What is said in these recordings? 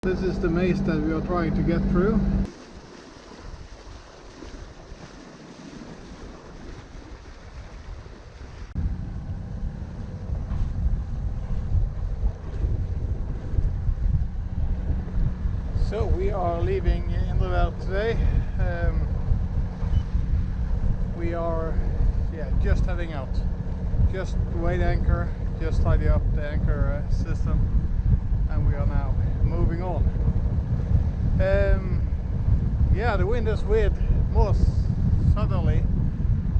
This is the maze that we are trying to get through. So we are leaving Innvær today. We are just heading out. Just weighed anchor, just tidy up the anchor system, and we are now moving on. The wind is weird, more southerly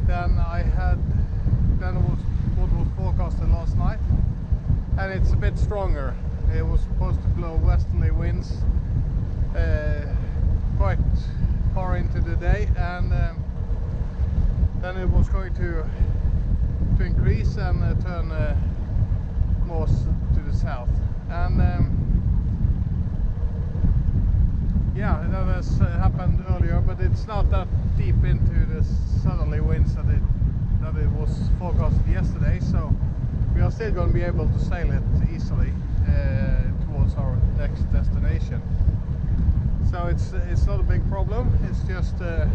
than what was forecasted last night, and it's a bit stronger. It was supposed to blow westerly winds quite far into the day, and then it was going to increase and turn more to the south. And that has happened earlier, but it's not that deep into the southerly winds that it was forecasted yesterday, so we are still going to be able to sail it easily towards our next destination. So it's not a big problem. It's just it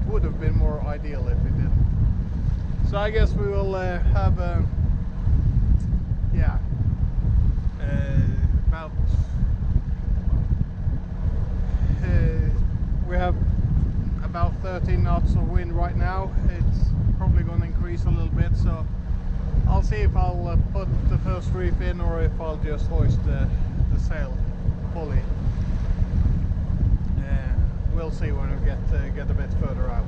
would have been more ideal if it didn't. So I guess we will have about we have about 13 knots of wind right now. It's probably going to increase a little bit, so I'll see if I'll put the first reef in or if I'll just hoist the sail fully. We'll see when we get a bit further out.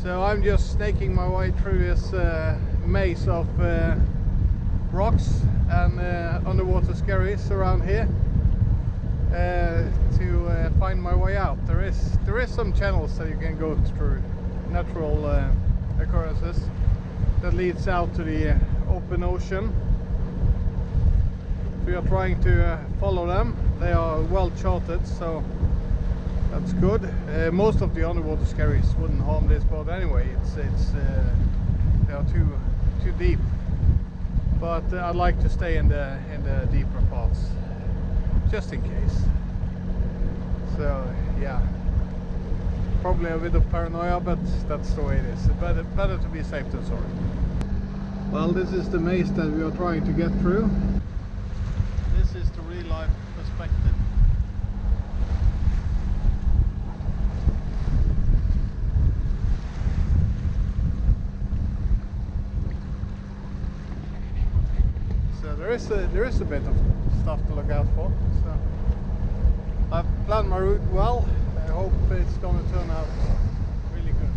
So I'm just snaking my way through this maze of rocks and underwater skerries around here to find my way out. There is some channels that you can go through, natural occurrences that leads out to the open ocean. We are trying to follow them. They are well charted, so that's good. Most of the underwater skerries wouldn't harm this boat anyway. They are too deep. But I'd like to stay in the deeper parts, just in case. So probably a bit of paranoia, but that's the way it is. Better to be safe than sorry. Well, this is the maze that we are trying to get through. This is the real life perspective. There is a bit of stuff to look out for. So I've planned my route well. I hope it's going to turn out really good.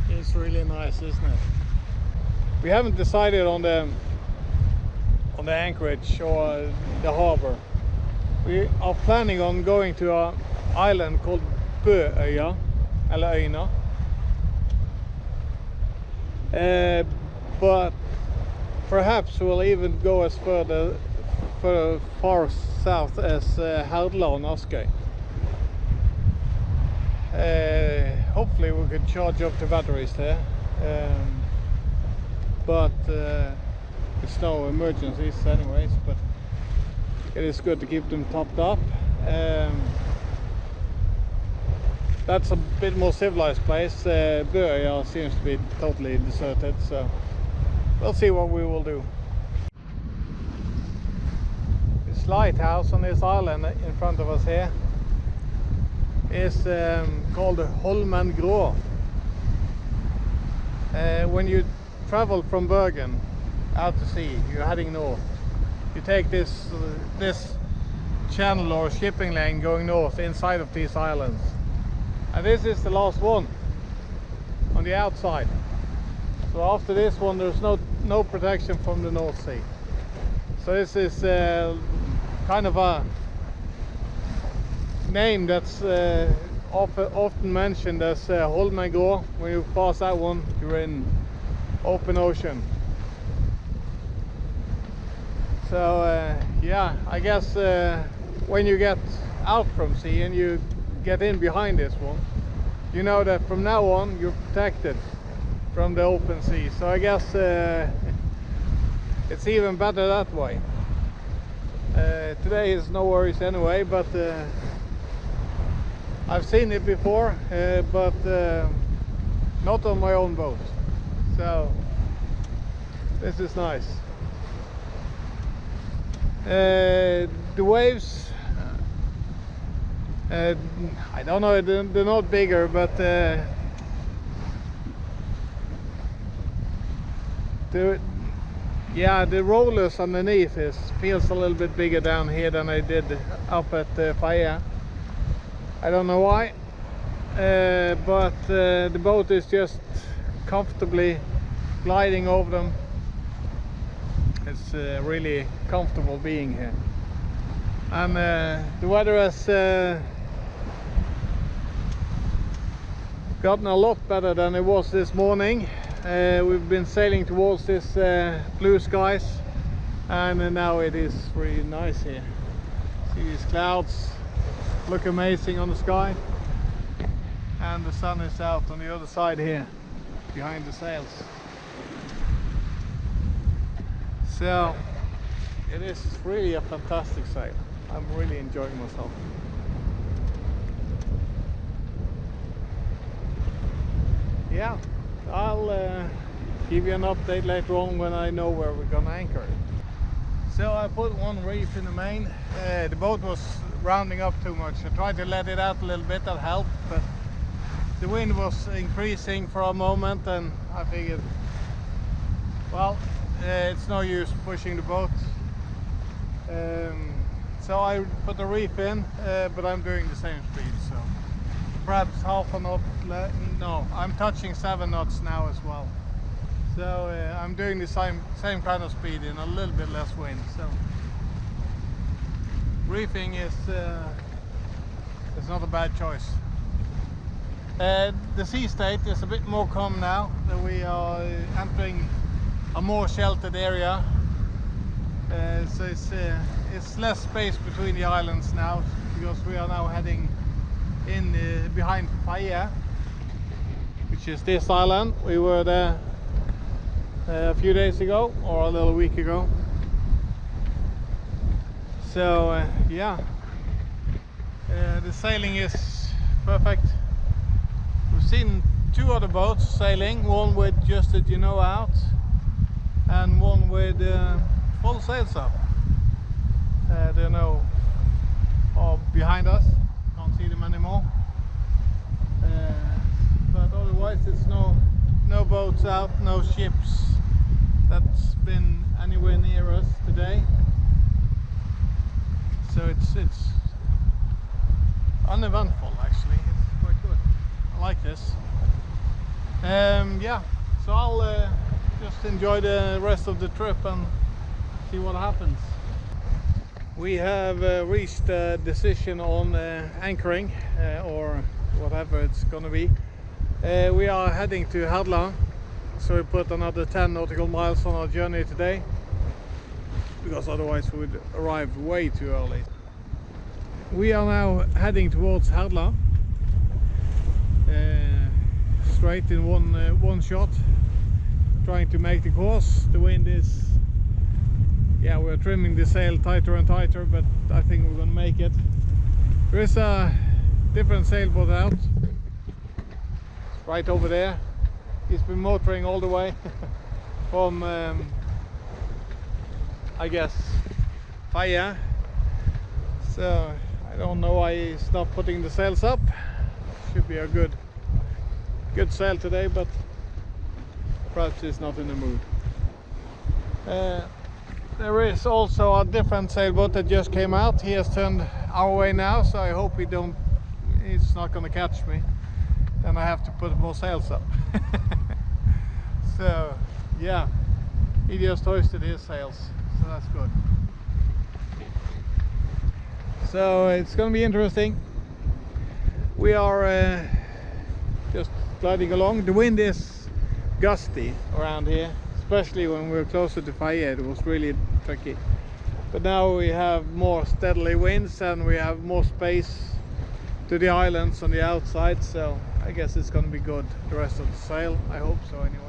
It's really nice, isn't it? We haven't decided on the anchorage or the harbor. We are planning on going to an island called Bøøya, eller Øyna. But perhaps we'll even go as far south as Herdla on Askøy. Hopefully we could charge up the batteries there, but it's no emergencies anyways, but it is good to keep them topped up. That's a bit more civilized place. Bavaria seems to be totally deserted, so we'll see what we will do. This lighthouse on this island in front of us here is called Holmen Grå. When you travel from Bergen out to sea, you're heading north. You take this channel or shipping lane going north inside of these islands. And this is the last one on the outside. So after this one there's no protection from the North Sea. So this is kind of a name that's often mentioned as Holmen Grå. When you pass that one, you're in open ocean. So yeah, I guess when you get out from sea and you get in behind this one, you know that from now on you're protected from the open sea. So I guess it's even better that way. Today is no worries anyway, but I've seen it before, but not on my own boat. So this is nice. The waves, I don't know, they're not bigger, but the rollers underneath feels a little bit bigger down here than I did up at Faya. I don't know why, but the boat is just comfortably gliding over them. It's really comfortable being here, and the weather has gotten a lot better than it was this morning. We've been sailing towards this blue skies, and now it is really nice here. See these clouds look amazing on the sky, and the sun is out on the other side here behind the sails. So it is really a fantastic sail. I'm really enjoying myself. Yeah, I'll give you an update later on when I know where we're gonna anchor. So I put one reef in the main. The boat was rounding up too much. I tried to let it out a little bit, that helped, but the wind was increasing for a moment, and I figured, well, it's no use pushing the boat. So I put the reef in, but I'm doing the same speed, so perhaps half a knot. No, I'm touching 7 knots now as well. So I'm doing the same kind of speed in a little bit less wind. So reefing is not a bad choice. The sea state is a bit more calm now that we are entering a more sheltered area. So it's less space between the islands now, because we are now heading in behind Faya, which is this island. We were there a few days ago, or a little week ago. So yeah, the sailing is perfect. We've seen 2 other boats sailing, one with just the Genoa out and one with full sails up. They're now behind us, can't see them anymore, but otherwise it's no boats out, no ships that's been anywhere near us today. So it's uneventful, actually. It's quite good. I like this. Yeah, so I'll just enjoy the rest of the trip and see what happens. We have reached a decision on anchoring, or whatever it's gonna be. We are heading to Herdla, so we put another 10 nautical miles on our journey today, because otherwise we would arrive way too early. We are now heading towards Herdla, straight in one shot, trying to make the course. The wind is, yeah, we're trimming the sail tighter and tighter, but I think we're gonna make it. There is a different sailboat out, right over there. He's been motoring all the way from, I guess, Faya. So I don't know why he's not putting the sails up. Should be a good sail today, but perhaps he's not in the mood. There is also a different sailboat that just came out. He has turned our way now, so I hope he's not going to catch me. Then I have to put more sails up. So yeah, he just hoisted his sails, so that's good. So it's going to be interesting. We are just gliding along. The wind is gusty around here, especially when we were closer to Faya. It was really tricky. But now we have more steadily winds and we have more space to the islands on the outside, so I guess it's going to be good, the rest of the sail. I hope so anyway.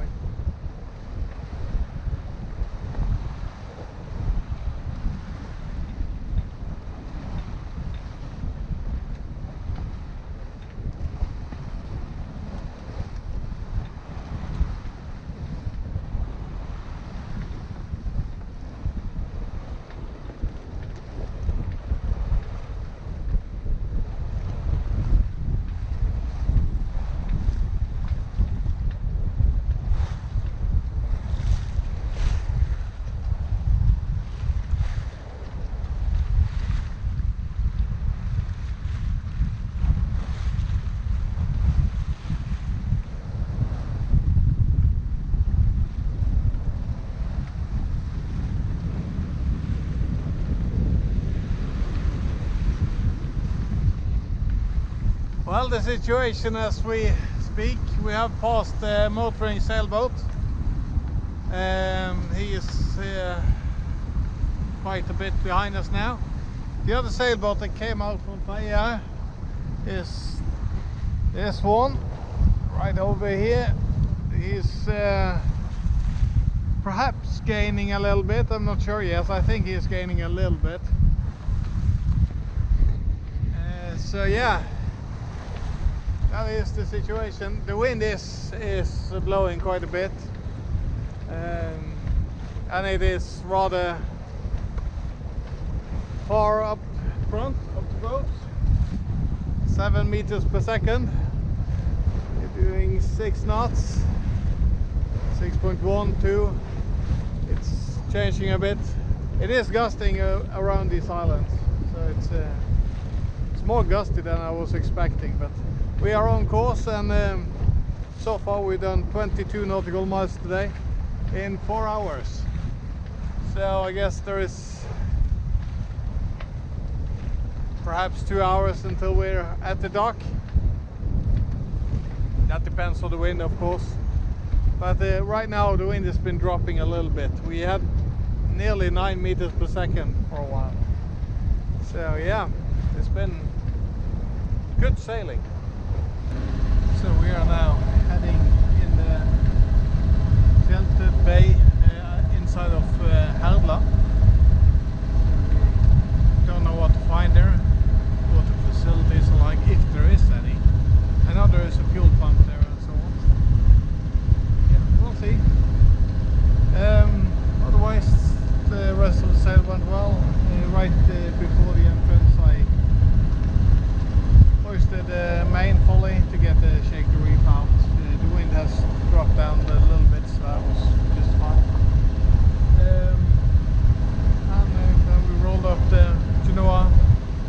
Well, the situation as we speak, we have passed the motoring sailboat. He is quite a bit behind us now. The other sailboat that came out from Faya is this one, right over here. He's perhaps gaining a little bit, I'm not sure. Yes, I think he's gaining a little bit. So yeah, that is the situation. The wind is blowing quite a bit, and it is rather far up front of the boat, 7 meters per second. We're doing 6 knots, 6.12. It's changing a bit. It is gusting around these islands, so it's more gusty than I was expecting, but we are on course, and so far we've done 22 nautical miles today in 4 hours. So I guess there is perhaps 2 hours until we're at the dock. That depends on the wind, of course. But right now the wind has been dropping a little bit. We had nearly 9 meters per second for a while. So yeah, it's been good sailing. So we are now heading in the sheltered bay inside of Herdla. Don't know what to find there, what the facilities are like, if there is any. I know there is a fuel pump there and so on. Yeah, we'll see. Otherwise, the rest of the sail went well. Right before the entrance, I hoisted the main folly to get the shake the reef out. The wind has dropped down a little bit, so that was just fine. And then we rolled up the Genoa,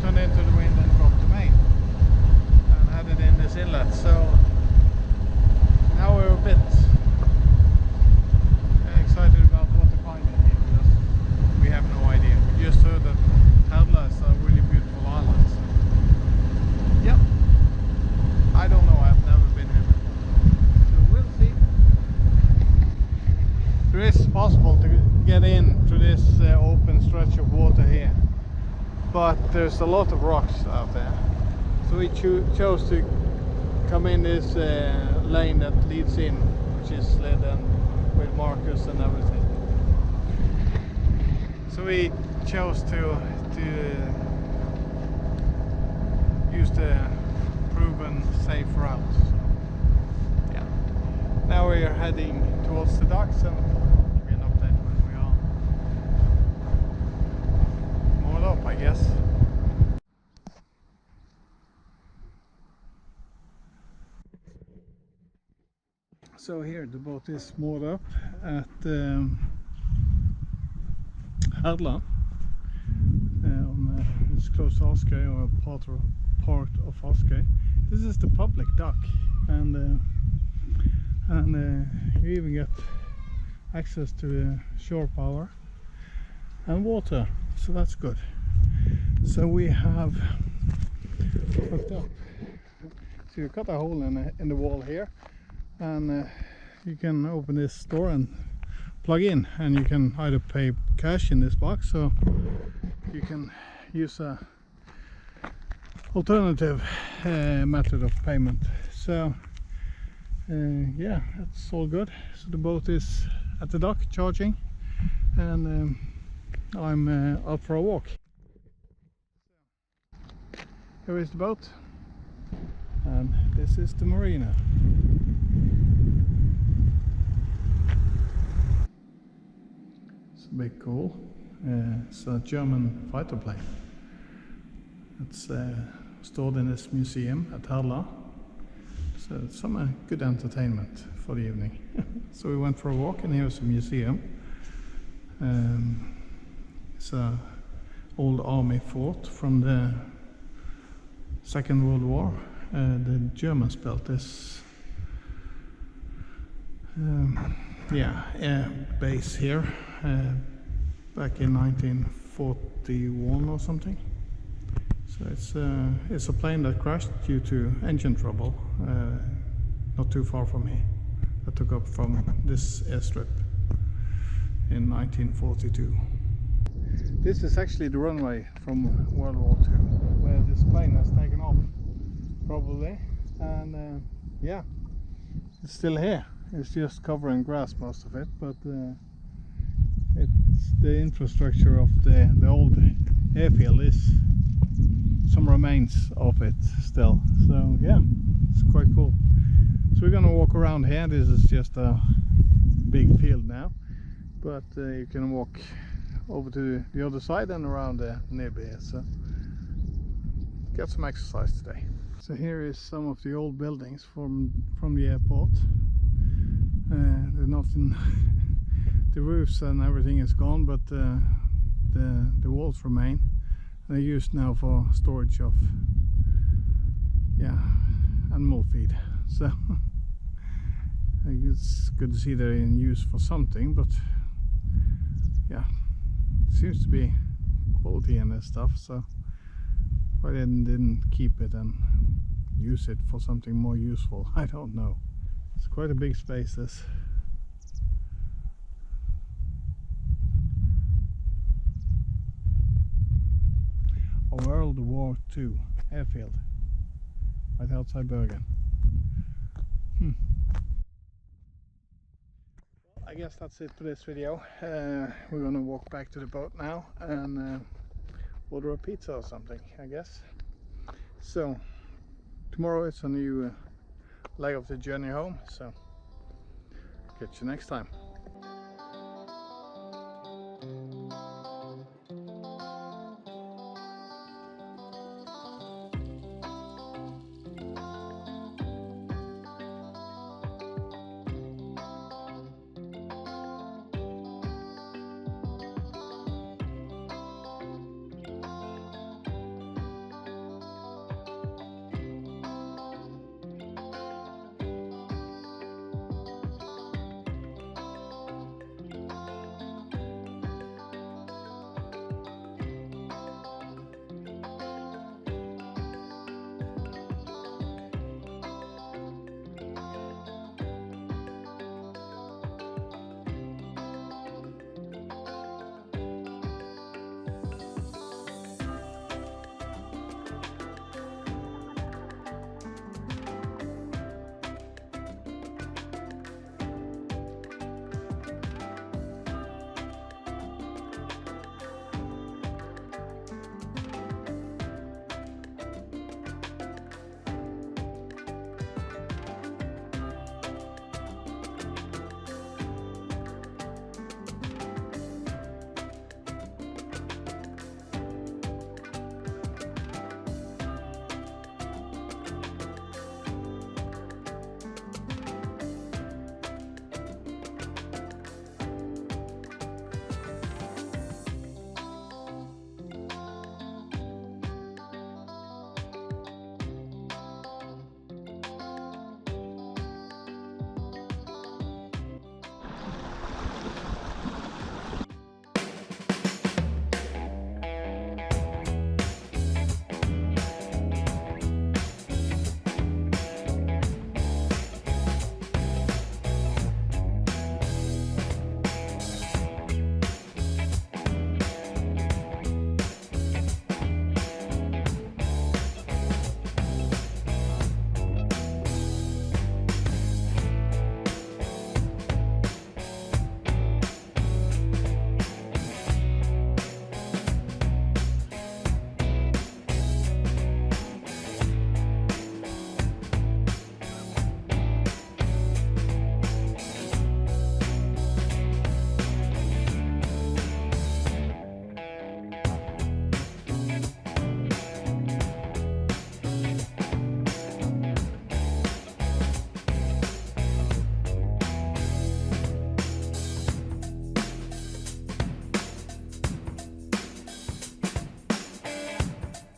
turned into the wind and dropped the main, and headed in this inlet. So now we're a bit excited about what to find in here, because we have no idea. We just heard that Herdla is a really but there's a lot of rocks out there. So we chose to come in this lane that leads in, which is slid and with markers and everything. So we chose to use the proven safe route. Yeah. Now we are heading towards the docks, and give you an update when we are moored up, I guess. So here the boat is moored up at Herdla. It's close to Askøy, or part of Askøy. This is the public dock, and you even get access to shore power and water, so that's good. So we have hooked up. So you cut a hole in the wall here, and you can open this door and plug in, and you can either pay cash in this box, or you can use a alternative method of payment. So yeah, that's all good. So the boat is at the dock charging, and I'm out for a walk. Here is the boat, and this is the marina. It's a big goal. It's a German fighter plane. It's stored in this museum at Herdla. So it's some good entertainment for the evening. So we went for a walk, and here's a museum. It's an old army fort from the Second World War. The Germans built this air base here back in 1941 or something. So it's a plane that crashed due to engine trouble not too far from here. That took up from this airstrip in 1942. This is actually the runway from World War II, where this plane has taken off, probably, and yeah, it's still here. It's just covering grass, most of it, but it's the infrastructure of the old airfield is some remains of it still. So yeah, it's quite cool. So we're gonna walk around here. This is just a big field now, but you can walk over to the other side and around the nib here, so get some exercise today. So here is some of the old buildings from the airport. They're not in the roofs and everything is gone, but the walls remain. They're used now for storage of animal feed. So it's good to see they're in use for something, but yeah, it seems to be quality in this stuff, so why they didn't keep it and use it for something more useful, I don't know. It's quite a big space, this. A World War II airfield right outside Bergen. I guess that's it for this video. We're gonna walk back to the boat now and order a pizza or something, I guess. So tomorrow it's a new leg of the journey home, so catch you next time.